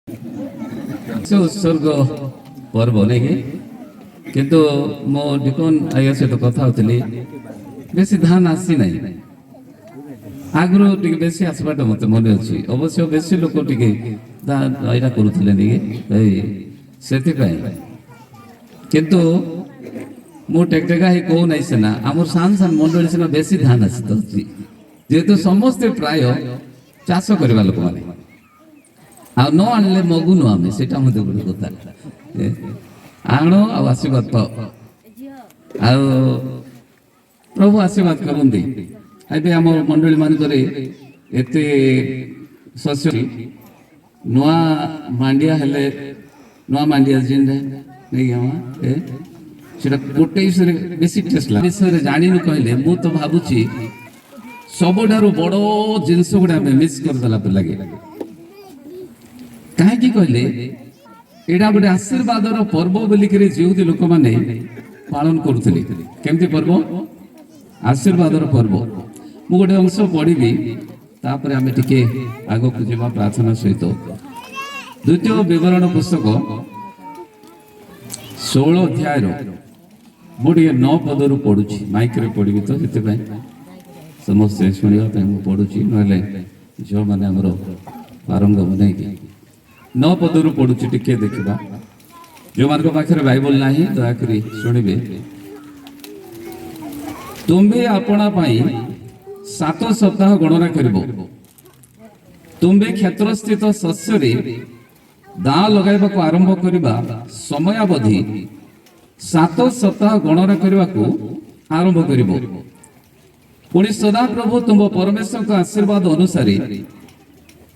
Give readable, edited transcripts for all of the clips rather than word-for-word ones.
उत्सर्ग पर्व नहीं कि किंतु मो डिकन आया सहित कथा होती बेसी धान आसी ना आगु टे बेसी आसवाटा मत मन अच्छी अवश्य बेसी लोक टे यहाँ करुले से किंतु मु टेकटेका ही कहू ना सीना आम सान सान मंडली सीना बेसी धान आसी जेहेतु समस्ते प्राय चाष करवा लोक मैंने आ न आनले मगुनु आमे सेटा मते गोटे कथा आण आशीर्वाद पाओ आ प्रभु आशीर्वाद करंदी आबे हम मंडली मानकरे एते शस्य नुआ मांडिया हेले नुआ मांडिया जिंदे नहीं हम ए सेटा गोटे विषय बेसी टेस्ट ला विषय जानि न कहले मु तो भाबुची सबडारो बडो जिंस गुडा मिस कर दला पे लागे कहीं कहले एडा गोटे आशीर्वाद पर्व बोलिक जो लोक मैंने पालन करुले केमती पर्व आशीर्वाद पर्व मु गोटे अंश पढ़ी तापर आम टे आग को जा प्रार्थना सहित द्वितीय विवरण पुस्तक 16 अध्याय मुझे 9 पदर पढ़ुची माइक रे पढ़ी तो से समस्ते शुणा पढ़ुची ना झील मैंने आमर पारंगम नहीं 9 पदर पढ़ुची टिके देखा जो मान पाखे बाइबल ना दयाक शुणे तुम्हें आपणा 7 सप्ताह गणना कर तुम्हें क्षेत्र स्थित शस्य दाँ लगाइबा को आरंभ करने समयावधि 7 सप्ताह गणना करने को आरंभ कर पुणी सदा प्रभु तुम परमेश्वर का आशीर्वाद अनुसार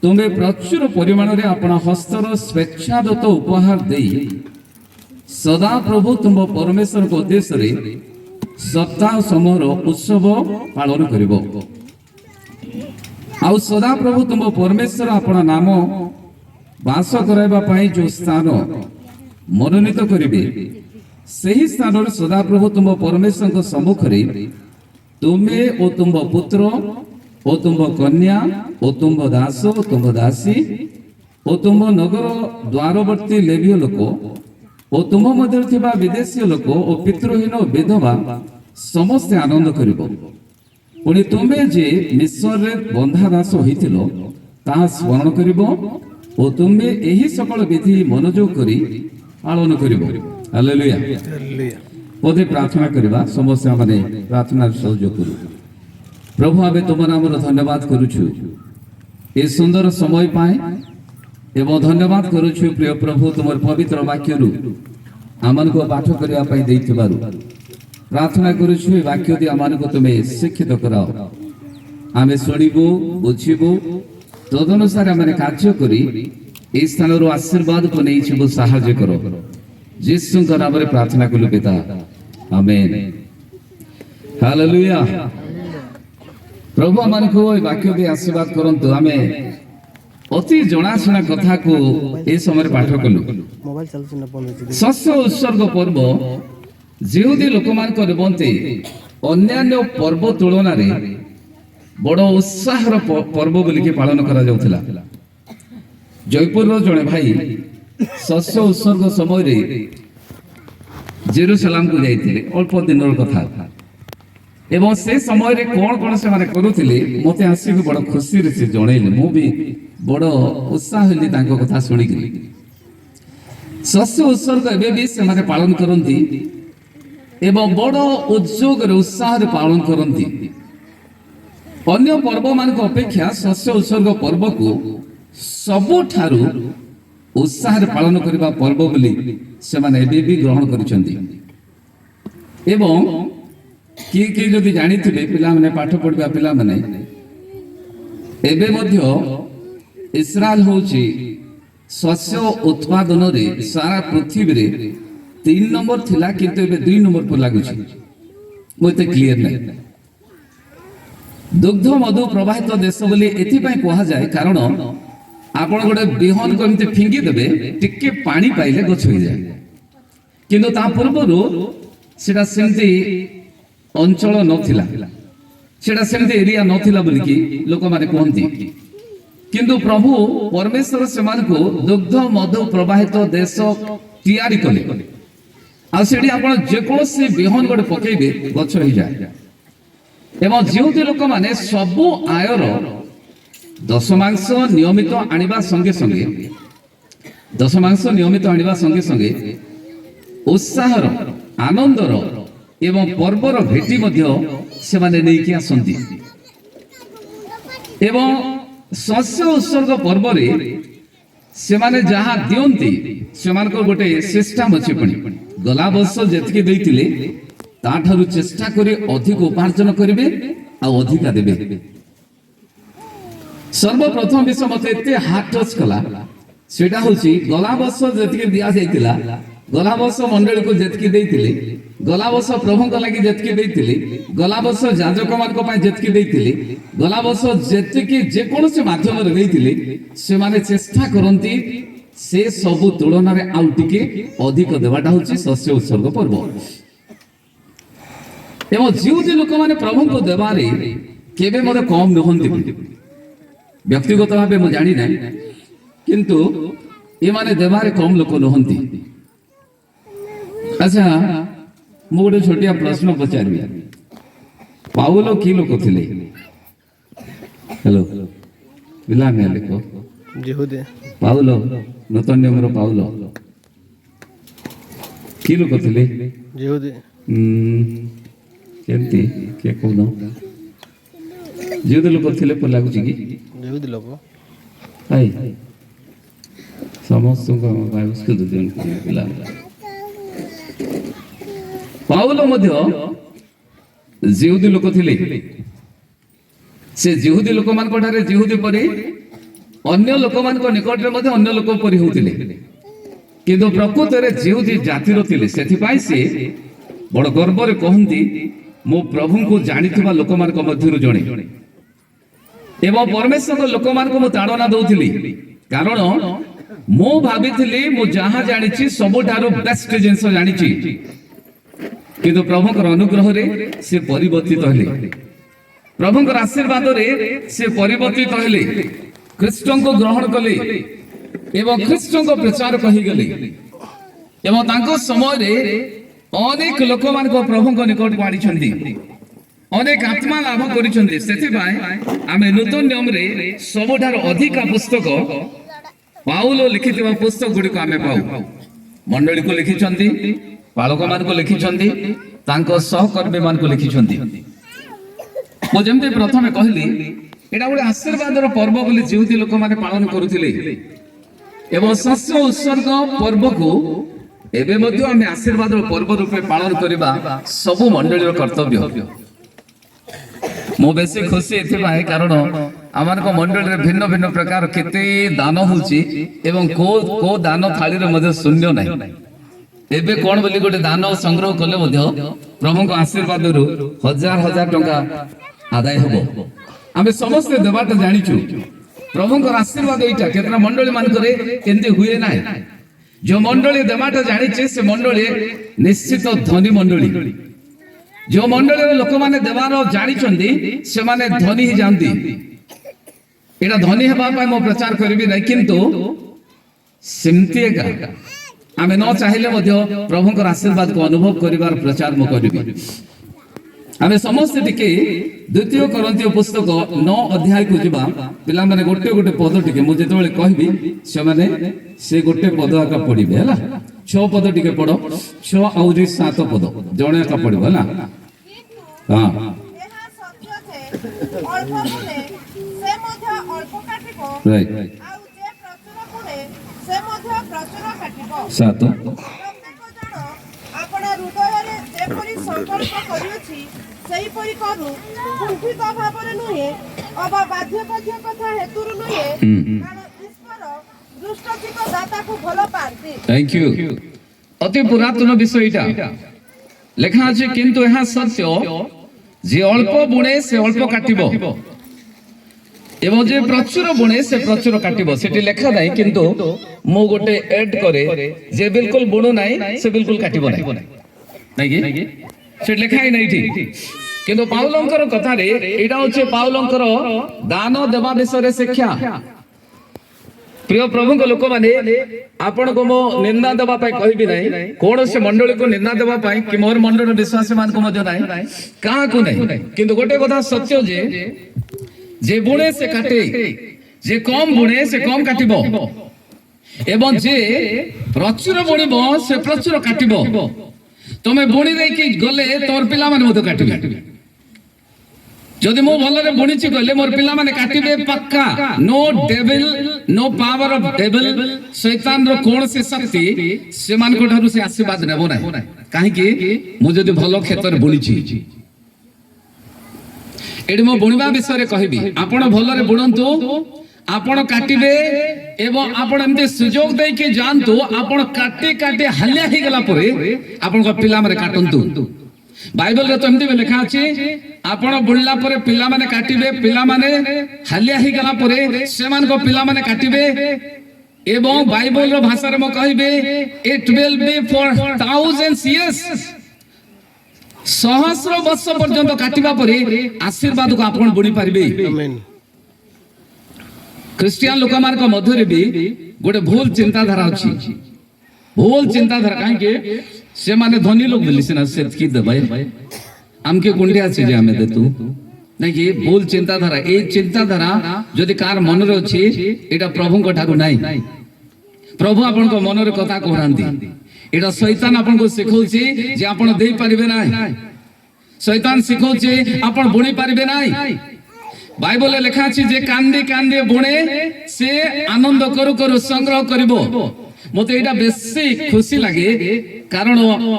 तुम्हें प्रचुर परिमाण रे अपना हस्तर स्वेच्छादत्त उपहार दे सदा प्रभु तुम परमेश्वर को उद्देश्य रे सप्ताह समूह उत्सव पालन करिबो आउ सदा प्रभु तुम परमेश्वर अपना नाम वास कराइबा पई जो स्थान मनोनीत करिबे सही स्थान रे सदा प्रभु तुम परमेश्वर को सम्मुख रे तुम्हें ओ तुम पुत्र ओ तुम कन्या ओ तुम दास ओ तुम दासी ओ तुम नगर द्वारवर्ती लेवीय लोक ओ तुम मध्य थिबा विदेशी लोक ओ पितृहीन विधवा समस्ते आनंद करिबो पुणी तुम्हें जे मिस्र रे बंधा दास होइतिलो ताहा स्मरण करिबो ओ तुम्हें एही सकल विधि मनोयोग करी पालन करिबो हालेलुया पदे प्रार्थना करवा समस्त माने प्रार्थना सहयोग करू प्रभु आबे तुम नाम धन्यवाद करुछु ए सुंदर समय पाए एवं धन्यवाद करुछु प्रिय प्रभु तुम पवित्र वाक्य आमन को पाठ करने पाई देइथिबारु प्रार्थना करुछु ए वाक्य दि आमन को तुमे शिक्षित कराओ आमे सुनिबो बुझिबो तदनुसार आमे कार्य करी ए स्थान रो आशीर्वाद को नै छिबो सहाय्य करो यीशु का नाम रे प्रार्थना कलु पिता आमेन हालेलुया प्रभु आमन को वाक्य दे आशीर्वाद करंतु आमे अति जनाशुना कथा को ए समय पाठ कलु शस्य उत्सर्ग पर्व जेउदी लोक मान को निबंते अन्यान्य पर्व तुलना रे बड़ उत्साहर पर्व बोली के पालन करा जाउथला जयपुर रो जणे भाई शस्य उत्सर्ग समय रे जेरूसलाम को जाइथिले अल्प दिन कथा एवं से समय रे कोन कोन से माने करूथिले मते आसी को बड़ खुशी रे से जणैले मु भी बड़ उत्साह हली तांको कथा सुनि कि शस्य उत्सर्ग एबे भी से माने पालन करंती एवं बड़ उद्योग रे उत्साह रे पालन करंती अन्य पर्व मान को अपेक्षा शस्य उत्सर्ग पर्व को सबु ठारू उत्साह रे पालन करबा पर्व बोली से माने एबे भी ग्रहण करिसंती एवं किए जदि जानी पिला माने पाठ पढ़ा पिला माने एबे मध्य इस्राएल होची शस्य उत्पादन रे सारा पृथ्वी रे 3 नंबर थिला किंतु एबे 2 नंबर पर लागुची मोते क्लियर नै दुग्ध मधु प्रवाहित देश बोली एथि पय कहा जाय कारण आपण गोटे बिहन को एमती फिंगी देबे टिके पानी पाइले गछ हो जाय किंतु ता पूर्वरु सेटा सेमती अंचल नथिला सेटा सेमती एरिया नथिला बोली कि लोक माने कहंती किंतु प्रभु परमेश्वर से दुग्ध मधु प्रवाहित देश तैयारी कले आड़ी आप जेकोसी विहन गोटे पकेबे गछ हो जाए एवं जो लोक मैंने सबु आयर दशमांश नियमित आनिबा संगे संगे दशमांश नियमित आनिबा संगे संगे उत्साहर आनंदर एवं पर्वर भेटी मध्य से माने नेकी आसंती एवं शस्य उत्सर्ग पर्व से माने जहाँ दियंती से गोटे सिस्टम अच्छे पुणी गला वर्ष जेतिके देइतिले ताठारु चेष्टा करी अधिक उपार्जन करिवे आ अधिका देबे सर्वप्रथम विषय मते एते हार्ट टच कला सेटा होची गला वर्ष जेतिके दिया जाइतिला गला वर्ष मंडली को जेतिके देइतिले गला वर्ष प्रभु को लागि जेतिके देइतिले गला वर्ष जाजक मान को पाए जेतिके देइतिले गला वर्ष जेतिके जे कोनोसी माध्यम रे देइतिले से माने चेष्टा करंती से सब तुलना रे आउ टिके अधिक देवाटा होची शस्य उत्सर्ग पर्व एवं जो लोक मैंने प्रभु को देवारे केबे मते कम नहंती व्यक्तिगत भाव मु जानी ना किंतु ये माने देवारे कम लोक नहंती अच्छा मु गोटे छोटिया प्रश्न पचारि पाउलो की लोक थिले हेलो पिला में लेको यहूदी पाउलो नूतन नियमर पाउलो की लोक थिले यहूदी केमती के कोन जीव लोक थिले पर लागु छी कि यहूदी लोक आई समस्त को बाइबल स्कूल दिन पिला पाउलो मध्य जीवदी लोक थिले से जीवदी लोक मान कोठारे जीवदी परे अन्य लोक मान को निकट रे मध्य अन्य लोक परि होतिले किंतु प्रकृत रे जीवदी जाति रो थिले सेथि पाई से बड़ गर्व रे कहंती मो प्रभु को जानिथिबा लोक मान को मध्यरु जणे एवं परमेश्वर को लोक मान को मो ताड़ना दउथिली कारण मो भाबिथिली मो जहां जानिछि सबठारो बेस्ट जिंस जानिछि किंतु प्रभुकर अनुग्रह रे से परिवर्तित हेले प्रभुकर आशीर्वाद रे से परिवर्तित हेले ख्रीष्टन को ग्रहण कले एवं ख्रीष्टन को प्रचार कहि गेले एवं तांको समय रे अनेक लोक मान को प्रभु को निकट को आनिछंती अनेक आत्मा लाभ करिछंती सेथि बाय आमे नूतन नियम रे सबठार अधिक पुस्तक पाउलो लिखिथिबा पुस्तक गुडी को आमे पाउ मंडली को लिखिछंती पालक मान को लिखिछंती तांको सहकर्मी मान को लिखिछंती मो जेमते प्रथमे कहली एटा गोटे आशीर्वादर पर्व बोली जीवती लोक माने पालन करुथिले एवं शस्य उत्सर्ग पर्व को एबे मध्य आमे आशीर्वादर पर्व रूपे पालन करबा सब मंडलीर कर्तव्य मो बेसी खुशी एथिबाय कारण आमान को मंडली रे भिन्न भिन्न प्रकार केते दान होची एवं को दान थाली रे मध्य शून्य नाही एबे कोन बोली गोटे दान संग्रह कले मध्य प्रभु को आशीर्वाद रु हजार हजार टंका आदाय हबो आमे समस्त देवाटा जानिछु प्रभु को आशीर्वाद एटा केतना मंडली मान करे केंदे हुए नाही जो मंडली देवाटा जानिछे से मंडली निश्चित धनी मंडली जो मंडली लोक माने देवार जानिछंदी से माने धनी ही जानती एटा धनी हेबा पाए मो प्रचार करबी नै किंतु सिमती एका आमे न चाहिले मध्य प्रभुकर आशीर्वाद को अनुभव करिवार प्रचार मो करबी आमे समस्त टिके द्वितीय कोरिन्थियो पुस्तक 9 अध्याय को जिबा पिला माने गोटे गोटे पद टिके मु जेतबेले कहबी से माने से गोटे पद आका पढिबे हला 6 पद टिके पढो 6 और 7 पद जणे का पढिबो हला हां एहा सत्य छे अल्प पुले से मध्य अल्प काटिबो राइट आउ जे प्रचुर पुले से मध्य प्रचुर काटिबो 7 प्रत्येक जण आपण हृदय रे जेपरि संकल्प करियछि सेही परि करू कुंठित भावरे नुहे अबा बाध्य बाध्य कथा हेतुरु नुहे कारण ईश्वर दुष्टचिक दाता को भलो पार्ती थैंक यू अति पुरातन विषय इटा लेखा अछि किंतु यह सत्य जे अल्प बुणे से अल्प काटिबो एवं जे प्रचुर बुणे से प्रचुर काटिबो सेठी लेखा नाही किंतु मो गोटे ऐड करे जे बिल्कुल बुणु नाही से बिल्कुल काटिबो नाही नाही कि से लेखा ही नाही ठीक किंतु पाउलंकर कथा रे एटा होचे पाउलंकर दान देवा विषय रे शिक्षा प्रिय प्रभु को लोक माने आपण को मो निंदा देबा पाई कहबी नाही कोन से मंडली को निंदा देबा पाई कि मोर मंडल विश्वासी मान को मध्य नाही का को नाही किंतु गोटे कथा सत्य जे बुणे से काटे जे कम बुणे से कम काटिबो एवं जे प्रचुर बुणिबो से प्रचुर काटिबो तमे बुणी दे कि गले तोर पिला माने मधु काटिबे जदि मो भलरे बुणीची गले मोर पिला माने काटिबे पक्का no devil no power of devil शैतान रो कोन से शक्ति से मान को ठारू से आशीर्वाद नेबो नाही काहे कि मो जदि भलो खेतर बुणीची एडी मो बुणीबा विषय रे कहबी आपण भलरे बुणंतु आपण काटिबे एवं आपण एमते सुजोग दे के जानतु आपण काटे काटे हल्या ही गला परे आपण को पिला माने काटंतु बाइबल रे तो एमते लिखा अछि आपण बुणला परे पिला माने काटिबे पिला माने हल्या ही गला परे सेमान को पिला माने काटिबे एवं बाइबल रो भाषा रे म कहबे it will be for thousands years सहस्र वर्ष पर्यंत काटिबा परे आशीर्वाद को आपण बुणी पारिबे आमेन क्रिश्चियन लोक मान को मध्य भी गोटे भूल चिंताधारा अच्छी भूल चिंताधारा कहीं से माने धनी लोग बोली सिना से की दबाई आमके गुंडिया से जे हमें देतु नहीं कि भूल चिंताधारा ए चिंताधारा जदि कार मन रे अछि एटा प्रभु को ठाकु नाही प्रभु आपन को मन रे कथा कहरांती एटा शैतान आपन को सिखौछि जे आपन देई परिबे नाही शैतान सिखौछि आपन बुणी परिबे नाही बाइबल लेखा अछि जे कांदी कांदी बुणे से आनंद करू करू संग्रह करिवो मते एटा बेसी खुशी लागे कारण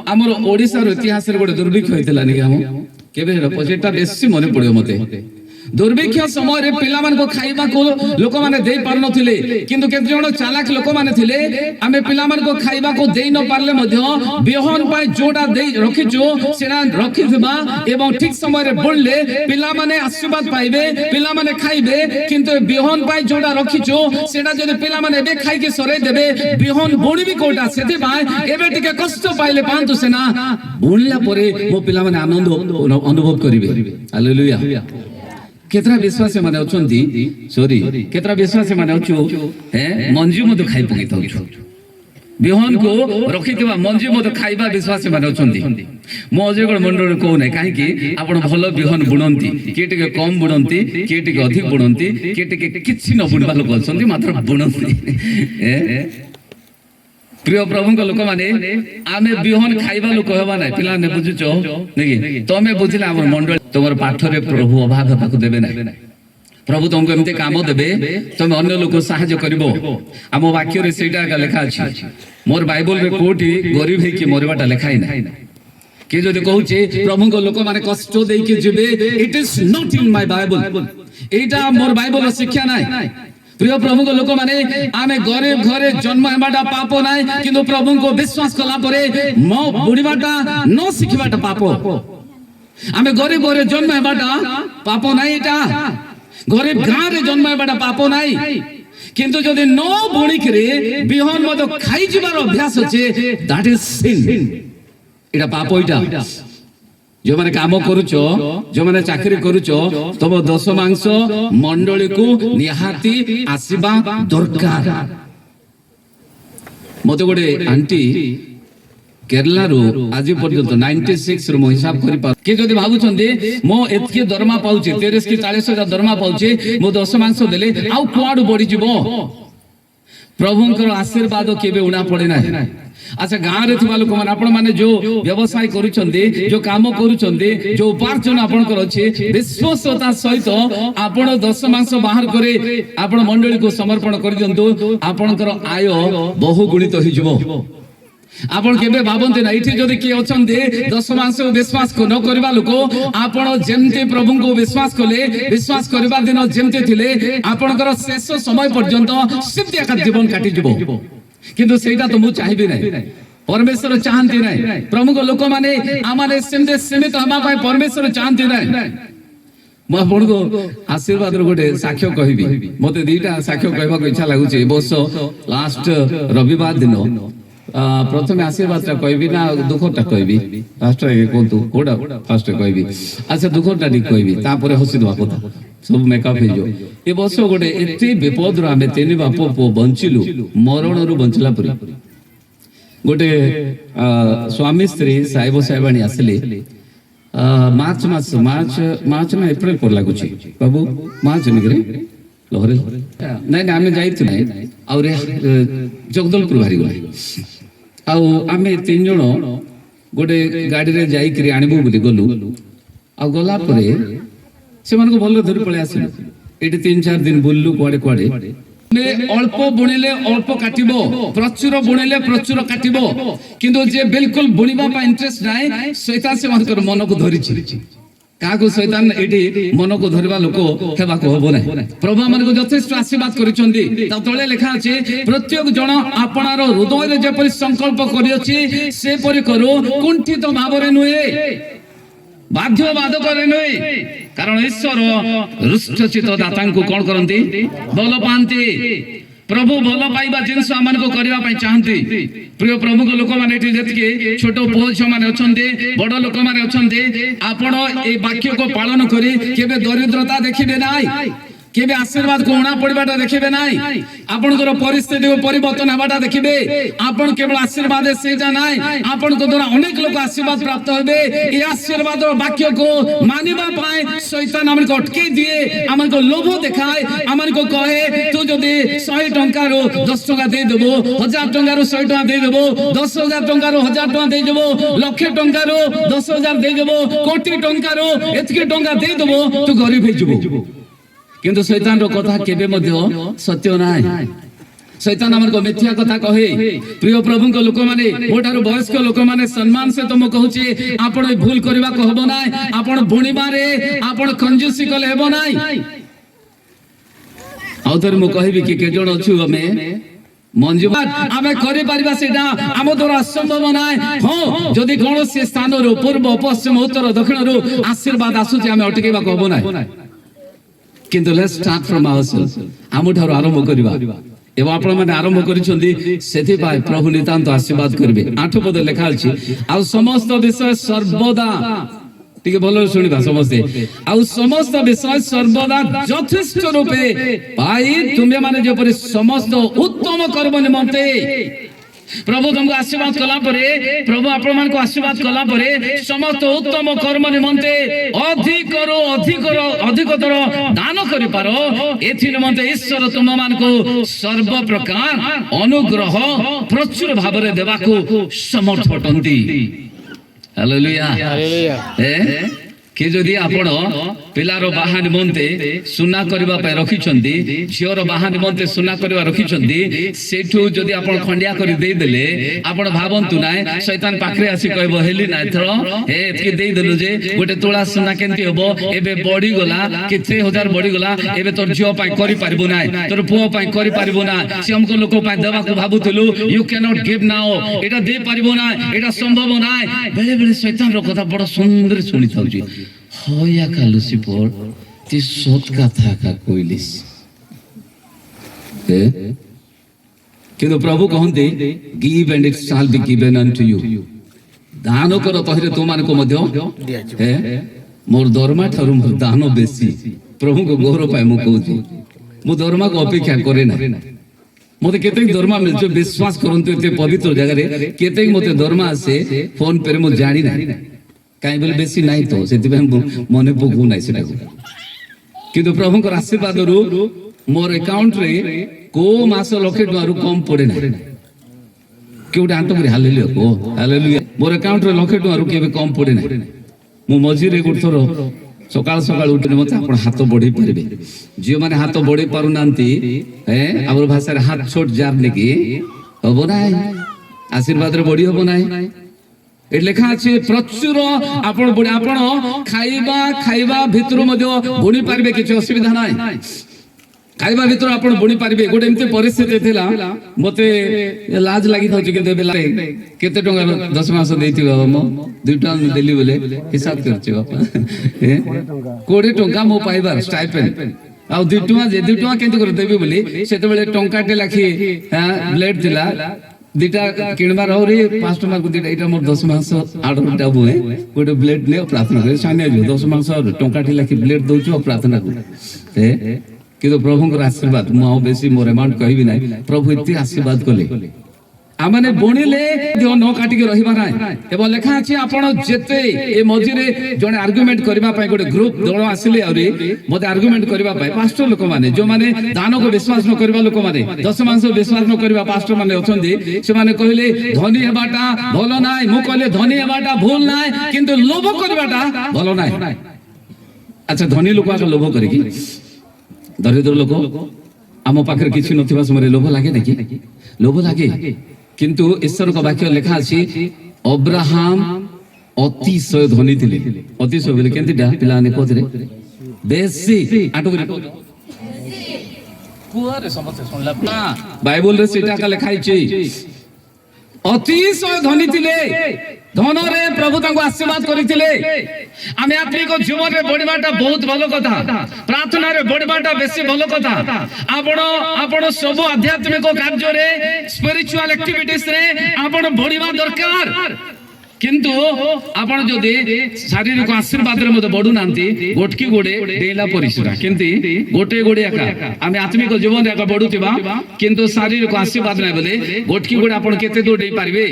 हमर ओडिसा रो इतिहास रे गोटे दुर्भिक्ष होइतला नि हम केबे पछेटा बेसी मने पड़ियो मते दुर्भिक्ष समय रे पिला मान को खाइबा को लोक माने देई पार नथिले किंतु केते जण चालाक लोक माने थिले आमे पिला मान को खाइबा को देई न पारले मध्य बिहन पाई जोडा देई रखिचो सेना रखिथबा एवं ठीक समय रे बोलले पिला माने आशीर्वाद पाइबे पिला माने खाइबे किंतु बिहन पाई जोडा रखिचो सेना जदि पिला माने एबे खाइ के सरे देबे बिहन बोडी भी कोटा सेति भाई एबे टिके कष्ट पाइले पांतु सेना बोलला परे मो पिला माने आनंद अनुभव करिवे हालेलुया केतरा विश्वास माने अछंती सॉरी केतरा विश्वास माने अछु मंजू मत खाइ पकि थाउ बिहन को रखितबा मंजू मत खाइबा विश्वास माने अछंती मो अजयगढ़ मंडल को नै काहे कि आपण भलो बिहन बुणंती के टिके कम बुणंती के टिके अधिक बुणंती के टिके किछि न बुणबा लोक अछंती मात्र बुणंती प्रिय प्रभु को लोक माने आमे बिहन खाइबा लोक हेबा नै पिला ने बुझुचो नेकी तमे बुझिला हमर मंडल तमर पाठ रे प्रभु अभाग ताकू देबे नै प्रभु तुमको एमते काम देबे तुम अन्य लोक सहाय्य करबो हम वाक्य रे सेटा का लेखा अछि मोर बाइबल रे कोठी गरीब है कि मरबाटा लेखाई नै के जदि कहूचे प्रभु को लोक माने कष्ट देई के जिबे it is not in my Bible एटा मोर बाइबल रे शिक्षा नै प्रिय प्रभु को लोक माने आमे गरीब घरे जन्म हेबाटा पाप नाय किंतु प्रभु को विश्वास कला परे मो बुढीबाटा न सिखबाटा पाप आमे गरीब घरे जन्म हेबाटा पाप नाय एटा गरीब गां रे जन्म हेबाटा पाप नाय किंतु जदि न बुणिक रे बिहन मत खाइ जिबार अभ्यास अछि दैट इज सिन एटा पाप एटा जो माने काम करूचो जो माने चाकरी करूचो तब दश मांस मंडली को निहाती आसीबा दरकार मते गोटे आंटी केरला रो आज पर्यंत 96 रो हिसाब करि पा के जदि भाबुचंदी मो एतके दरमा पाउची 30 की 40 हजार दरमा पाउची मो दश मांस देले आउ कुआडू बढी जिवो प्रभुंकर आशीर्वाद केबे उणा पड़े ना अच्छा गाँव रे थिबा लोक माने आपण माने जो व्यवसाय करूचंदी जो काम करूचंदी जो उपार्जन आपनकर अछि विश्वासता सहित आपण 10 मास बाहर करे आपण मंडली को समर्पण कर दियंतु आपनकर आय बहु गुणित होई जिवो आपण केबे भाबंते ना इठी जदि के अछंदी 10 मास विश्वास को न करबा लोक आपण जेमते प्रभु को विश्वास कले विश्वास करबा दिन जेमते थिले आपनकर शेष समय पर्यंत सिद्धिया का जीवन काटी जिवो किंतु सेटा तो मु चाहिबे नै परमेश्वर चाहंती नै प्रभु को लोक माने आमाने सेमते सीमित हमा पाए परमेश्वर चाहंती नै म आपण को आशीर्वाद रो गोटे साक्ष्य कहबी मते दीटा साक्ष्य कहबा को इच्छा लागु छै बस लास्ट रविवार दिन प्रथम आशीर्वाद ता कहबी ना दुखटा कहबी लास्ट रे कोंतु कोडा फर्स्ट कहबी अच्छा दुखटा दी कहबी ता परे हसी दवा कथा सब मेकअप हो ए वर्ष गोटे एते विपद आमे तीन बाप पुओ बंचिलु मरण रु बंचला परी गोटे स्वामी स्त्री साहेब साहेबाणी आसिले मार्च ना एप्रिल पर लागुची बाबू मार्च निकरे लहरे नहीं आमे जाइतु नहीं और जगदलपुर बाहरी गला आमे तीन जण गोटे गाड़ी रे जाई करी आनिबो बोली गलु आ गला परे से मन को भल धरी पळे आसिलु एटी 3-4 दिन बुल्लु कुआडे कुआडे अल्प बुणिले अल्प काटिबो प्रचुर बुणिले प्रचुर काटिबो किंतु जे बिल्कुल बुणिबा पा इंटरेस्ट नाय शैतान से मन मन को धरिछि काको शैतान एटी मन को धरबा लोक हेबा को हबो नै प्रभु मन को यथेष्ट आशीर्वाद करिसंदी ता तळे लेखा अछि प्रत्येक जण आपनार हृदय रे जे परि संकल्प करियछि से परि करू कुंठित भावरे नुहे बाध्य बाधक नुहे कारण ईश्वर रुष्टचित दाता को कौन करती भल पाती प्रभु भल पाइबा जिनस आम को करने चाहती प्रिय प्रभु को लोक मैंने जी छोट पुओ झी मैंने अच्छा बड़ लोक मैंने अच्छा आपण ये वाक्य को पालन करी केबे दरिद्रता देखिबे नाई केबे आशीर्वाद को उणा पड़बाटा देखिबे नाई आपनकर परिस्थिति को परिवर्तन हबाटा देखिबे आपण केवल आशीर्वाद सेटा नाई आपण को द्वारा अनेक लोग आशीर्वाद प्राप्त हेबे ए आशीर्वाद वाक्य को मानिबा पाए शैतान हमन को अटके दिए हमन को लोभ देखाए हमन को कहे तू जदी 100 टंका रो 10 टंका दे देबो 1000 टंका रो 100 टंका दे देबो 10000 टंका रो 1000 टंका दे देबो लाख टंका रो 10000 दे देबो कोटी टंका रो एतके टंका दे देबो तू गरीब हे जबो किंतु शैतान रो कथा केबे मध्य सत्य नाय शैतान हमर को मिथ्या कथा कहे प्रिय प्रभु को लोक माने मोटारो वयस्क लोक माने सम्मान से तुम कहूची आपण भूल करबा को हबो नाय आपण बुणीबा रे आपण कंजूसी कले हेबो नाय आउथर मु कहबी कि के जण अछु हमें मंजुबात आमे करि परिबा सेटा आम द्वारा असंभव नाय हो जदि कोन से स्थान रो पूर्व पश्चिम उत्तर दक्षिण रो आशीर्वाद आसुची आमे अटकेबा को हबो नाय किंतु लेट्स स्टार्ट फ्रॉम आवरसेल्फ आमु ठारो आरंभ करबा एवं आपण माने आरंभ करिसंदी सेथि पाए प्रभु नितांत आशीर्वाद करबे 8 पद लेखा अछि आ समस्त विषय सर्वदा ठीक भलो सुनिबा समस्त आ समस्त विषय सर्वदा यथेष्ट रूपे पाई तुमे माने जे परि समस्त उत्तम कर्म निमंते प्रभु तुमको आशीर्वाद कला परे प्रभु आपण मान को आशीर्वाद कला परे समस्त उत्तम कर्म निमंते अधिकतर दान करि पारो एथि निमंते ईश्वर तुम मान को सर्व प्रकार अनुग्रह प्रचुर भाव रे देबा को समर्थ पटंती हालेलुया हालेलुया के जदि आपण पिलार बाहा निमंते सुना करबा पे रखिचंदी झियर बाहा निमंते सुना करबा रखिचंदी सेठू जदि आपण खंडिया करि दे देले आपण भाबंतु नाय शैतान पाखरे आसी कहबो हेली नाय थर हे एतके दे देलु जे गोटे तोळा सुना केंति हबो एबे बडी गला केते हजार बडी गला एबे तोर झियो पाई करि पारबो नाय तोर पुओ पाई करि पारबो ना से हमको लोक पाई देबा को भाबुतलु you can not give now एटा दे पारबो ना एटा संभव नाय बेले बेले शैतान रो कथा बड़ सुंदर सुनि थाउची होया का लुसिफर ती सोत का था का कोइलिस किंतु प्रभु कहते give and it shall be given unto you दान कर तहरे तो मान को मध्य मोर दरमा थारु दान बेसी प्रभु को गौरव पाए मु कहूची मु दरमा को अपेक्षा करे ना मते केते दरमा मिलछ विश्वास करंतु एते पवित्र जगह रे केते मते दरमा आसे फोन पे मु जानि ना काई बोले बेसी नाही तो सेति मने पकु नाही सेटा किंतु प्रभु को आशीर्वाद रु मोर अकाउंट रे को मास लखे टरु कम पड़े ना केउटा आंटो रे हालेलुया मोर अकाउंट रे लखे टरु केबे कम पड़े ना मु मझी रे गुठर सकाल सकाल उठने मत आपण हाथ बढ़े पारे झील मैंने हाथ बढ़े पार ना आम भाषा हाथ छोट जार नेकी हम ना आशीर्वाद रे बढ़ी हम ना लेखा अच्छे प्रचुर आपण खाइबा खाइबा भितर बुणी पारे किसी असुविधा ना खाइबा भितर आप बुणी पारे गोटे एमती परिस्थिति थिला मते लाज लगी था केते टंका 10 मास देथि हम 2 टंका देली बोले हिसाब करछि बापा 20 टंका मो पाइबार स्टाइपेंड आ 2 टंका जे 2 टंका केंति कर देबी बोली सेते बेले टंका टे लाखी ब्लेड थिला দুইটা কিনবার হরি 5 টাকা দুইটা এটা মোর 10 মাস আড়টা বুয়ে গোটে ব্লেড নে প্রার্থনা করে সামনে যাও 10 মাস টঙ্কা টি লাখি ব্লেড দউଛୁ প্রার্থনা করে কিন্তু প্রভুଙ୍କର আশীর্বাদ ମୁଁ ଆଉ ବେଶୀ ମୋର ଆମାଉଣ୍ଟ କହିବି ନାହିଁ ପ୍ରଭୁ ଏତେ ଆଶୀର୍ବାଦ କଲେ ଆମମାନେ ବଣିଲେ ଦେହ ନ କାଟିକି ରହିବା ନାହିଁ ଏବଂ ଲେଖା ଅଛି ଆପଣ ଯେତେ ଏ ମଝିରେ ଜଣେ ଆର୍ଗୁମେଣ୍ଟ କରିବା ପାଇଁ ଗୋଟେ ଗ୍ରୁପ ଦଳ ଆସିଲେ ଆହୁରି ମତେ ଆର୍ଗୁମେଣ୍ଟ କରିବା ପାଇଁ ପାଷ୍ଟର ଲୋକମାନେ ଯୋଉମାନେ ଦାନକୁ ବିଶ୍ୱାସ ନ କରିବା ଲୋକମାନେ ଦଶମାଂଶ ବିଶ୍ୱାସ ନ କରିବା ପାଷ୍ଟର ମାନେ ଅଛନ୍ତି ସେମାନେ କହିଲେ ଧନୀ ହେବାଟା ଭଲ ନାହିଁ ମୁଁ କହିଲେ ଧନୀ ହେବାଟା ଭୁଲ ନାହିଁ କିନ୍ତୁ ଲୋଭ କରିବାଟା ଭଲ ନାହିଁ ଆଚ୍ଛା ଧନୀ ଲୋକ ଆଗ ଲୋଭ କରିକି ଦରିଦ୍ର ଲୋକ ଆମ ପାଖରେ କିଛି ନଥିବା ସମୟରେ ଲୋଭ ଲାଗେ ନାକି ଲୋଭ ଲାଗେ କିନ୍ତୁ ଈଶ୍ୱରଙ୍କ ବାକ୍ୟ ଲେଖା ଅଛି ଅବ୍ରାହାମ ଅତିଶୟ ଧନୀ ଥିଲେ ଅତିଶୟ ବୋଲେ କେମିତିଟା ପିଲାମାନେ କହୁଥିଲେ ବେଶୀ ଆଟୁକରି କୁଆରେ ସମସ୍ତେ ଶୁଣିଲା ନା ବାଇବଲରେ ସେଇଟା ଲେଖା ହେଇଛି ଅତିଶୟ ଧନୀ ଥିଲେ ଧନରେ ପ୍ରଭୁ ତାଙ୍କୁ ଆଶୀର୍ବାଦ କରିଥିଲେ ଆମେ ଆତ୍ମିକ ଜୀବନରେ ବଢିବାଟା ବହୁତ ଭଲ କଥା ପ୍ରାର୍ଥନାରେ ବଢିବାଟା ବେଶୀ ଭଲ କଥା ଆପଣ ସବୁ ଆଧ୍ୟାତ୍ମିକ କାର୍ଯ୍ୟରେ ସ୍ପିରିଚୁଆଲ ଆକ୍ଟିଭିଟିସ୍ ରେ ଆପଣ ବଢିବା ଦରକାର କିନ୍ତୁ ଆପଣ ଯଦି ଶାରୀରିକ ଆଶୀର୍ବାଦରେ ମଧ୍ୟ ବଢୁନାହାନ୍ତି ଗୋଟକି ଗୋଡେ ଡେଇଲା ପରିସ୍ରା କେମିତି ଗୋଟେ ଗୋଡେ ଏକା ଆମେ ଆତ୍ମିକ ଜୀବନରେ ଏକା ବଢୁଥିବା କିନ୍ତୁ ଶାରୀରିକ ଆଶୀର୍ବାଦ ନାହିଁ ବୋଲେ ଗୋଟକି ଗୋଡେ ଆପଣ କେତେ ଦୂର ଡେଇ ପାରିବେ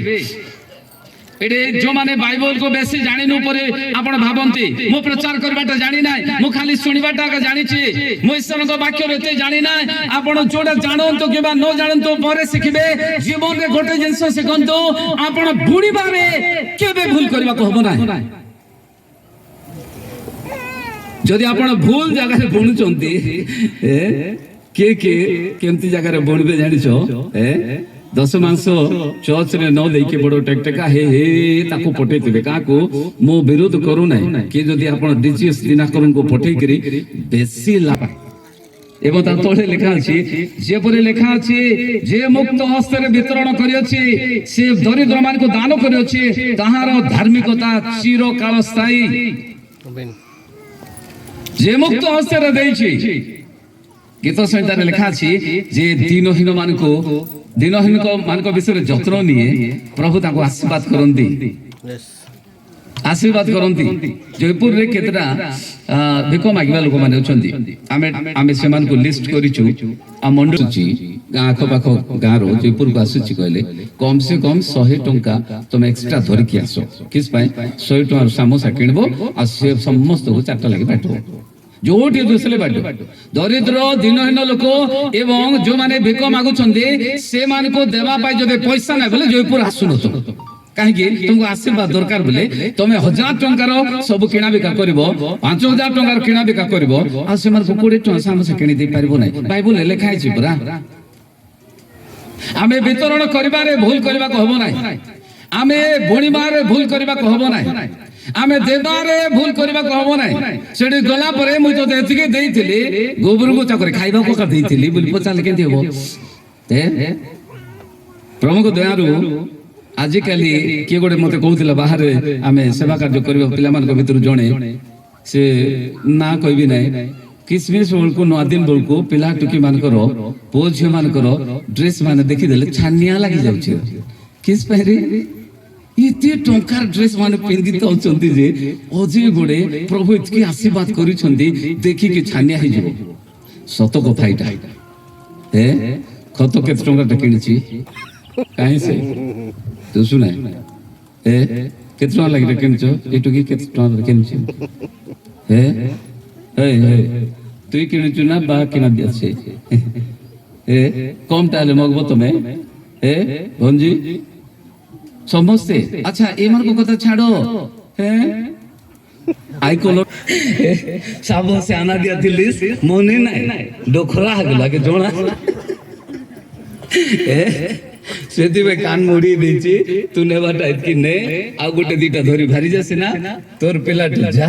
ଏଠି ଯୋଉମାନେ ବାଇବଲ କୁ ବେଶୀ ଜାଣିନୁ ପରେ ଆପଣ ଭାବନ୍ତି ମୁଁ ପ୍ରଚାର କରିବାଟା ଜାଣି ନାହିଁ ମୁଁ ଖାଲି ଶୁଣିବାଟା ଜାଣିଛି ମୁଁ ଈଶ୍ୱରଙ୍କ ବାକ୍ୟରେ ଏତେ ଜାଣି ନାହିଁ ଆପଣ ଯୋଉଟା ଜାଣନ୍ତୁ କିମ୍ବା ନ ଜାଣନ୍ତୁ ପରେ ଶିଖିବେ ଜୀବନରେ ଗୋଟେ ଜିନିଷ ଶିଖନ୍ତୁ ଆପଣ ବୁଣିବାରେ କେବେ ଭୁଲ କରିବାକୁ ହବ ନାହିଁ ଯଦି ଆପଣ ଭୁଲ ଜାଗାରେ ବୁଣୁଛନ୍ତି କିଏ କେମିତି ଜାଗାରେ ବୁଣିବେ ଜାଣିଛ ଦଶମାଂଶ ଚର୍ଚ୍ଚରେ ନ ଦେଇକି ବଡ ଟେକା ହେ ତାକୁ ପଠେଇଥିବେ କାହାକୁ ମୁଁ ବିରୋଧ କରୁନାହିଁ କି ଯଦି ଆପଣ ଡିଜିଏସ୍ ଦିନାକରଙ୍କୁ ପଠେଇକିରି ବେଶୀ ଲାଭ ଏବଂ ତା ତଳେ ଲେଖା ଅଛି ଯେପରି ଲେଖା ଅଛି ଯେ ମୁକ୍ତ ହସ୍ତରେ ବିତରଣ କରିଅଛି ସେ ଦରିଦ୍ର ମାନଙ୍କୁ ଦାନ କରିଅଛି ତାହାର ଧାର୍ମିକତା ଚିରକାଳ ସ୍ଥାୟୀ ଯେ ମୁକ୍ତ ହସ୍ତରେ ଦେଇଛି ଗୀତ ସଂହିତାରେ ଲେଖା ଅଛି ଯେ ଦିନହୀନ ମାନଙ୍କ ବିଷୟରେ ଯତ୍ନ ନିଏ ପ୍ରଭୁ ତାଙ୍କୁ ଆଶୀର୍ବାଦ କରନ୍ତି ଜୟପୁରରେ କେତେଟା ଭିକ ମାଗିବା ଲୋକମାନେ ଅଛନ୍ତି ଆମେ ସେମାନଙ୍କୁ ଲିଷ୍ଟ କରିଛୁ ଆଉ ମଣ୍ଡୁଛି ଗାଁ ଆଖପାଖ ଗାଁରୁ ଜୟପୁରକୁ ଆସୁଛି କହିଲେ କମ ସେ କମ 100 ଟଙ୍କା ତମେ ଏକ୍ସଟ୍ରା ଧରିକି ଆସ କିସ ପାଇଁ 100 ଟଙ୍କାର ସାମୋସା କିଣିବ ଆଉ ସେ ସମସ୍ତଙ୍କୁ 4ଟା ଲାଗି ବାଟିବ ଯୋଉଠି ଦୁସିଲେ ବାଟ ଦରିଦ୍ର ଦିନହୀନ ଲୋକ ଏବଂ ଯୋଉମାନେ ଭିକ ମାଗୁଛନ୍ତି ସେମାନଙ୍କୁ ଦେବା ପାଇଁ ଯଦି ପଇସା ନାହିଁ ବୋଲେ ଜୟପୁର ଆସୁନଥ କାହିଁକି ତୁମକୁ ଆଶୀର୍ବାଦ ଦରକାର ବୋଲେ ତମେ 1000 ଟଙ୍କାର ସବୁ କିଣା ବିକା କରିବ 5000 ଟଙ୍କାର କିଣା ବିକା କରିବ ଆଉ ସେମାନଙ୍କୁ 20 ଟଙ୍କା ସାମୋସା କିଣି ଦେଇ ପାରିବ ନାହିଁ ବାଇବଲରେ ଲେଖା ହେଇଛି ପରା ଆମେ ବିତରଣ କରିବାରେ ଭୁଲ କରିବାକୁ ହବ ନାହିଁ ଆମେ ବୁଣିବାରେ ଭୁଲ କରିବାକୁ ହବ ନାହିଁ ଆମେ ଦେବାରେ ଭୁଲ କରିବାକୁ ହବ ନାହିଁ ସେଠି ଗଲା ପରେ ମୁଁ ଯଦି ଏତିକି ଦେଇଥିଲି ଗୋବରକୁ ଚାକରି ଖାଇବାକୁ ଦେଇଥିଲି ବୋଲି ପଚାରିଲେ କେମିତି ହବ ପ୍ରଭୁଙ୍କ ଦୟାରୁ ଆଜିକାଲି କିଏ ଗୋଟେ ମତେ କହୁଥିଲା ବାହାରେ ଆମେ ସେବା କାର୍ଯ୍ୟ କରିବା ପିଲାମାନଙ୍କ ଭିତରୁ ଜଣେ ସେ ନା କହିବି ନାହିଁ କିସମିସ ବେଳକୁ 9 ଦିନ ବେଳକୁ ପିଲା ଟୁକି ମାନଙ୍କର ପୁଅ ଝିଅ ମାନଙ୍କର ଡ୍ରେସ ମାନେ ଦେଖିଦେଲେ ଛାନିଆ ଲାଗି ଯାଉଛି କିସ ପାଇଁ ରେ ଏତେ ଟଙ୍କାର ଡ୍ରେସ ମାନେ ପିନ୍ଧି ଥାଉଛନ୍ତି ଯେ ଅଜୟ ଗୋଡେ ପ୍ରଭୁ ଏତିକି ଆଶୀର୍ବାଦ କରିଛନ୍ତି ଦେଖିକି ଛାନିଆ ହେଇଯିବ ସତ କଥା ଏଇଟା ଖତ କେତେ ଟଙ୍କାଟା କିଣିଛି କାହିଁ ସେ ତୁ ଶୁଣା କେତେ ଟଙ୍କା ଲାଗିଲା କିଣିଛ ଏଇଠୁ କି କେତେ ଟଙ୍କା କିଣିଛ তুই কিনেছু না বা কিনা দিয়েছে কম তাহলে মগব তুমি ভঞ্জি ସମସ୍ତେ ଆଚ୍ଛା ଏମାନଙ୍କ କଥା ଛାଡ ଆଇକଲ ସାବ ସେ ଆନା ଦିଆ ଥିଲି ମନେ ନାହିଁ ଡୋଖରା ହେଇଗଲା କି ଜଣା ସେଥିପାଇଁ କାନ ମୋଡି ଦେଇଛି ତୁ ନେବାଟା ଏତିକି ନେ ଆଉ ଗୋଟେ ଦିଟା ଧରି ଭାରି ଯାସି ନା ତୋର ପିଲାଟି ଯା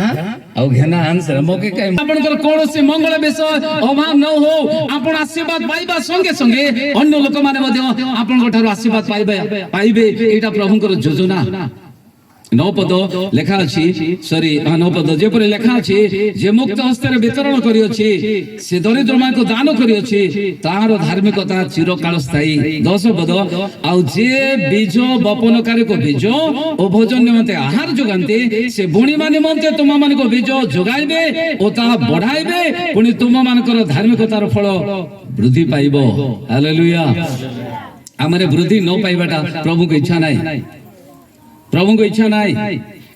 ଆଉ ଘେନା ଆନ୍ସର ମକେ କାଇ ଆପଣଙ୍କର କୌଣସି ମଙ୍ଗଳ ବିଷୟ ଅଭାବ ନ ହଉ ଆପଣ ଆଶୀର୍ବାଦ ପାଇବା ସଙ୍ଗେ ସଙ୍ଗେ ଅନ୍ୟ ଲୋକମାନେ ମଧ୍ୟ ଆପଣଙ୍କ ଠାରୁ ଆଶୀର୍ବାଦ ପାଇବେ ଏଇଟା ପ୍ରଭୁଙ୍କର ଯୋଜନା ନଅପଦ ଲେଖା ଅଛି ସରି ନଅପଦ ଯେପରି ଲେଖା ଅଛି ଯେ ମୁକ୍ତ ହସ୍ତରେ ବିତରଣ କରିଅଛି ସେ ଦରିଦ୍ରମାନଙ୍କୁ ଦାନ କରିଅଛି ତାହାର ଧାର୍ମିକତା ଚିରକାଳ ସ୍ଥାୟୀ। 10 ପଦ ଆଉ ଯିଏ ବୀଜ ବପନକାରୀଙ୍କ ବୀଜ ଓ ଭୋଜନ ନିମନ୍ତେ ଆହାର ଯୋଗାନ୍ତି ସେ ବୁଣିବା ନିମନ୍ତେ ତୁମମାନଙ୍କ ବୀଜ ଯୋଗାଇବେ ଓ ତାହା ବଢାଇବେ ପୁଣି ତୁମମାନଙ୍କର ଧାର୍ମିକତାର ଫଳ ବୃଦ୍ଧି ପାଇବ। ହାଲେଲୁୟା। ଆମର ବୃଦ୍ଧି ନ ପାଇବାଟା ପ୍ରଭୁଙ୍କ ଇଚ୍ଛା ନାହିଁ, ପ୍ରଭୁଙ୍କ ଇଚ୍ଛା ନାହିଁ।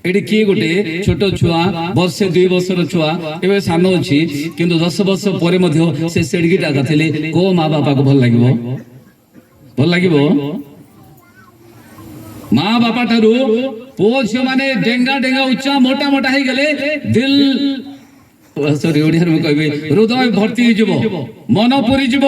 ଏଠି କିଏ ଗୋଟେ ଛୋଟ ଛୁଆ ବର୍ଷେ 2 ବର୍ଷର ଛୁଆ ଏବେ ସାନ ଅଛି କିନ୍ତୁ 10 ବର୍ଷ ପରେ ମଧ୍ୟ ସେ ସେଡିକି ଟାକା ଥିଲେ କୋଉ ମା ବାପାକୁ ଭଲ ଲାଗିବ? ଭଲ ଲାଗିବ? ମା ବାପା ଠାରୁ ପୁଅ ଝିଅ ମାନେ ଡେଙ୍ଗା ଡେଙ୍ଗା ଉଚ୍ଚା ମୋଟା ମୋଟା ହେଇଗଲେ ଦିଲ ସରି ଓଡିଆରେ ମୁଁ କହିବି ହୃଦୟ ଭର୍ତ୍ତି ହେଇଯିବ, ମନ ପୁରିଯିବ।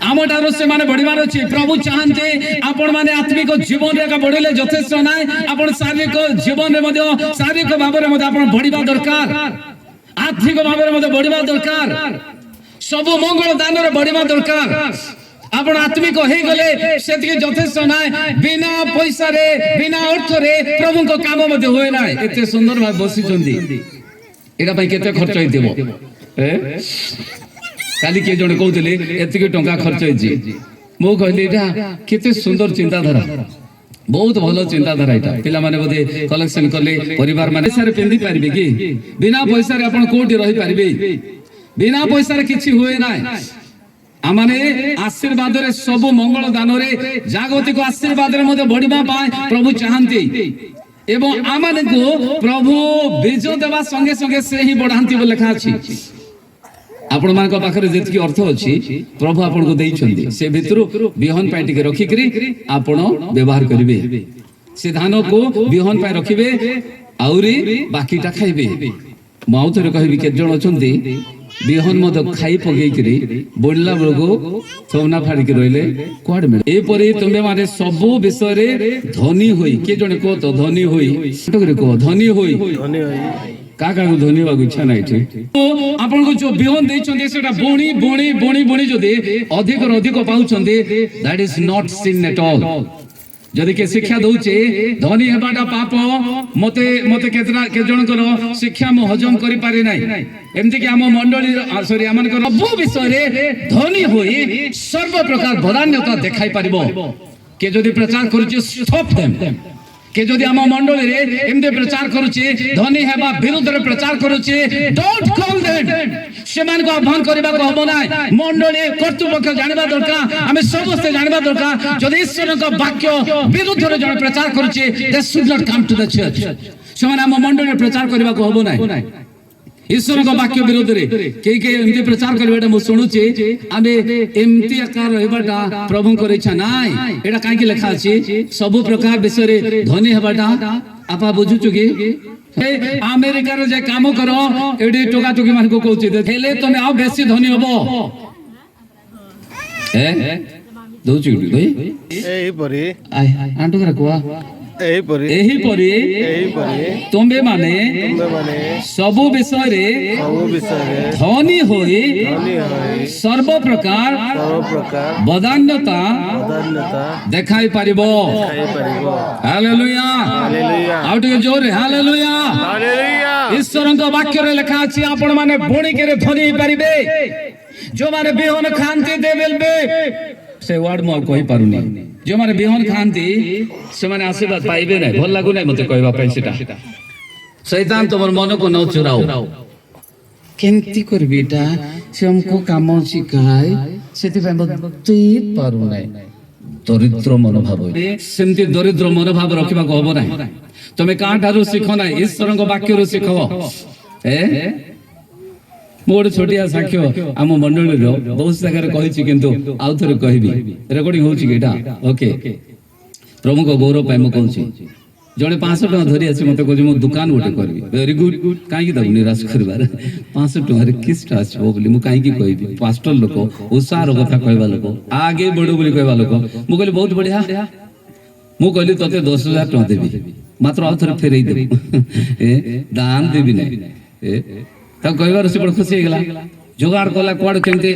ଆମ ଠାରୁ ସେମାନେ ବଢିବାର ଅଛି। ପ୍ରଭୁ ଚାହାନ୍ତି ଆପଣ ମାନେ ଆତ୍ମିକ ଜୀବନରେ ଏକା ବଢିଲେ ଯଥେଷ୍ଟ ନାହିଁ, ଆପଣ ଶାରୀରିକ ଜୀବନରେ ମଧ୍ୟ ଶାରୀରିକ ଭାବରେ ମଧ୍ୟ ଆପଣ ବଢିବା ଦରକାର, ଆର୍ଥିକ ଭାବରେ ମଧ୍ୟ ବଢିବା ଦରକାର, ସବୁ ମଙ୍ଗଳ ଦାନରେ ବଢିବା ଦରକାର। ଆପଣ ଆତ୍ମିକ ହେଇଗଲେ ସେତିକି ଯଥେଷ୍ଟ ନାହିଁ। ବିନା ପଇସାରେ ବିନା ଅର୍ଥରେ ପ୍ରଭୁଙ୍କ କାମ ମଧ୍ୟ ହୁଏ ନାହିଁ। ଏତେ ସୁନ୍ଦର ଭାବେ ବସିଛନ୍ତି, ଏଟା ପାଇଁ କେତେ ଖର୍ଚ୍ଚ ହେଇଥିବ? କାଲି କିଏ ଜଣେ କହୁଥିଲେ ଏତିକି ଟଙ୍କା ଖର୍ଚ୍ଚ ହେଇଛି। ମୁଁ କହିଲି ଏଇଟା କେତେ ସୁନ୍ଦର ଚିନ୍ତାଧାରା, ବହୁତ ଭଲ ଚିନ୍ତାଧାରା। ଏଇଟା ପିଲାମାନେ ବୋଧେ କଲେକ୍ସନ କଲେ, ପରିବାର ମାନେ ପଇସାରେ ପିନ୍ଧି ପାରିବେ କି? ବିନା ପଇସାରେ ଆପଣ କୋଉଠି ରହିପାରିବେ? ବିନା ପଇସାରେ କିଛି ହୁଏ ନାହିଁ। ଆମମାନେ ଆଶୀର୍ବାଦରେ ସବୁ ମଙ୍ଗଳ ଦାନରେ ଜାଗତିକ ଆଶୀର୍ବାଦରେ ମଧ୍ୟ ବଢିବା ପାଇଁ ପ୍ରଭୁ ଚାହାନ୍ତି ଏବଂ ଆମମାନଙ୍କୁ ପ୍ରଭୁ ବୀଜ ଦେବା ସଙ୍ଗେ ସଙ୍ଗେ ସେ ହିଁ ବଢାନ୍ତି ବୋଲି ଲେଖା ଅଛି। ଆପଣମାନଙ୍କ ପାଖରେ ଯେତିକି ଅର୍ଥ ଅଛି ପ୍ରଭୁ ଆପଣଙ୍କୁ ଦେଇଛନ୍ତି, ସେ ଭିତରୁ ବିହନ ପାଇଁ ଟିକେ ରଖିକିରି ଆପଣ ବ୍ୟବହାର କରିବେ। ସେ ଧାନକୁ ବିହନ ପାଇଁ ରଖିବେ ଆହୁରି ବାକିଟା ଖାଇବେ। ମୁଁ ଆଉ ଥରେ କହିବି, କେତେ ଜଣ ଅଛନ୍ତି ବିହନ ମଧ୍ୟ ଖାଇ ପକେଇକିରି ବଢିଲା ବେଳକୁ ଥୋନା ଫାଡିକି ରହିଲେ କୁଆଡେ ମିଳେ? ଏପରି ତୁମେ ମାନେ ସବୁ ବିଷୟରେ ଧନୀ ହୋଇ, କିଏ ଜଣେ କୁହ ତ ଧନୀ ହୋଇ, କୁହ ଧନୀ ହୋଇ। ଧନୀ ହୋଇ କାହାକୁ ଧନୀ ହବାକୁ ଇଚ୍ଛା ନାହିଁ। ଆପଣଙ୍କୁ ଯୋଉ ବିହନ ଦେଇଛନ୍ତି ସେଟା ବୁଣି ବୁଣି ବୁଣି ବୁଣି ଯଦି ଅଧିକରୁ ଅଧିକ ପାଉଛନ୍ତି, that is not sin at all। ଯଦି କିଏ ଶିକ୍ଷା ଦଉଛି ଧନୀ ହେବାଟା ପାପ, ମତେ କେତେ ଜଣଙ୍କର ଶିକ୍ଷା ମୁଁ ହଜମ କରିପାରି ନାହିଁ। ଏମିତି କି ଆମ ମଣ୍ଡଳୀର ସରି ଆମଙ୍କର ସବୁ ବିଷୟରେ ଧନୀ ହୋଇ ସର୍ବ ପ୍ରକାର ବଦାନ୍ୟତା ଦେଖାଇ ପାରିବ। କିଏ ଯଦି ପ୍ରଚାର କରୁଛି stop them, কে যদি ଆମ ମଣ୍ଡଳୀରେ ଏମିତି ପ୍ରଚାର କରୁଛି, ଧନୀ ହେବା ବିରୁଦ୍ଧରେ ପ୍ରଚାର କରୁଛି, ଡୋଣ୍ଟ କଲ୍ ଦେମ୍। ସେମାନଙ୍କୁ ଆହ୍ୱାନ କରିବାକୁ ହବ ନାହିଁ। ମଣ୍ଡଳୀ କର୍ତ୍ତୃପକ୍ଷ ଜାଣିବା ଦରକାର, ଆମେ ସମସ୍ତେ ଜାଣିବା ଦରକାର, ଯଦି ଈଶ୍ୱରଙ୍କ ବାକ୍ୟ ବିରୁଦ୍ଧରେ ଜଣେ ପ୍ରଚାର କରୁଛି, they should not come to the church। ସେମାନେ ଆମ ମଣ୍ଡଳୀରେ ପ୍ରଚାର କରିବାକୁ ହବ ନାହିଁ। ଈଶ୍ୱରଙ୍କ ବାକ୍ୟ ବିରୋଧରେ କେହି ଏମିତି ପ୍ରଚାର କରିବାଟା ମୁଁ ଶୁଣୁଛି, ଆମେ ଏମିତି ଆକାର ହେବାଟା ପ୍ରଭୁଙ୍କର ଇଚ୍ଛା ନାହିଁ। ଏଇଟା କାହିଁକି ଲେଖା ଅଛି? ସବୁ ପ୍ରକାର ବିଷୟରେ ଧନୀ ହେବାଟା আপা বুঝুଛୁ କି? ଆମେରିକାର ଯେ କାମ କର, ଏଠି ଟୋକା ଟୋକି ମାନଙ୍କୁ କହୁଛି ହେଲେ ତମେ ଆଉ ବେଶୀ ଧନୀ ହବ। ଦଉଛୁ ଏହିପରି ଆଣ୍ଟୁକରା କୁହ ଏହିପରି ଏହିପରି ତୁମେମାନେ ସବୁ ବିଷୟରେ ଧନୀ ହୋଇ ସର୍ବପ୍ରକାର ବଦାନ୍ୟତା ଦେଖାଇ ପାରିବ। ହାଲେଲୁୟା। ଆଉ ଟିକେ ଜୋରେ ହାଲେଲୁୟା। ଈଶ୍ୱରଙ୍କ ବାକ୍ୟରେ ଲେଖା ଅଛି ଆପଣ ମାନେ ବୁଣିକିରେ ଧନୀ ହେଇପାରିବେ। ଯୋଉମାନେ ବିହନ ଖାଆନ୍ତି they will be, ସେ ୱାର୍ଡ ମୁଁ ଆଉ କହିପାରୁନି, ଯୋଉମାନେ ବିହନ ଖାଆନ୍ତି ସେମାନେ ଆଶୀର୍ବାଦ ପାଇବେ ନାହିଁ। ଭଲ ଲାଗୁନାହିଁ ମତେ କହିବା ପାଇଁ ସେଟା। ଶୈତାନ ତମର ମନକୁ ନ ଚୁରାଉ। କେମିତି କରିବି ଏଟା? ସେ ଆମକୁ କାମ ଶିଖାଏ, ସେଥିପାଇଁ ବତେଇ ପାରୁନାହିଁ। ଦରିଦ୍ର ମନୋଭାବ, ସେମିତି ଦରିଦ୍ର ମନୋଭାବ ରଖିବାକୁ ହବ ନାହିଁ। ତମେ କାହାଠାରୁ ଶିଖ ନାହିଁ, ଈଶ୍ୱରଙ୍କ ବାକ୍ୟରୁ ଶିଖ। ମୁଁ ଗୋଟେ ଛୋଟିଆ ସାକ୍ଷ୍ୟ ଆମ ମଣ୍ଡଳୀର ବହୁତ ଜାଗାରେ କହିଛି, କିନ୍ତୁ ଆଉ ଥରେ କହିବି। ରେକର୍ଡିଂ ହଉଛି କି ଏଟା? ଓକେ। ପ୍ରଭୁଙ୍କ ଗୌରବ ପାଇଁ ମୁଁ କହୁଛି। ଜଣେ 500 ଟଙ୍କା ଧରି ଆସି ମତେ କହୁଛି ମୁଁ ଦୋକାନ ଗୋଟେ କରିବି। ଭେରି ଗୁଡ୍, କାହିଁକି ତାକୁ ନିରାଶ କରିବାର? 500 ଟଙ୍କାରେ କିଛିଟା ଆସିବ ବୋଲି ମୁଁ କାହିଁକି କହିବି? ପାଷ୍ଟର ଲୋକ, ଉତ୍ସାହର କଥା କହିବା ଲୋକ, ଆଗେ ବଢ ବୋଲି କହିବା ଲୋକ। ମୁଁ କହିଲି ବହୁତ ବଢିଆ। ମୁଁ କହିଲି ତତେ 10,000 ଟଙ୍କା ଦେବି, ମାତ୍ର ଆଉ ଥରେ ଫେରେଇ ଦେବି, ଦାନ ଦେବି ନାହିଁ। ତାକୁ କହିବାର ସେ ବଡ ଖୁସି ହେଇଗଲା। ଯୋଗାଡ଼ କଲା କୁଆଡେ କେମିତି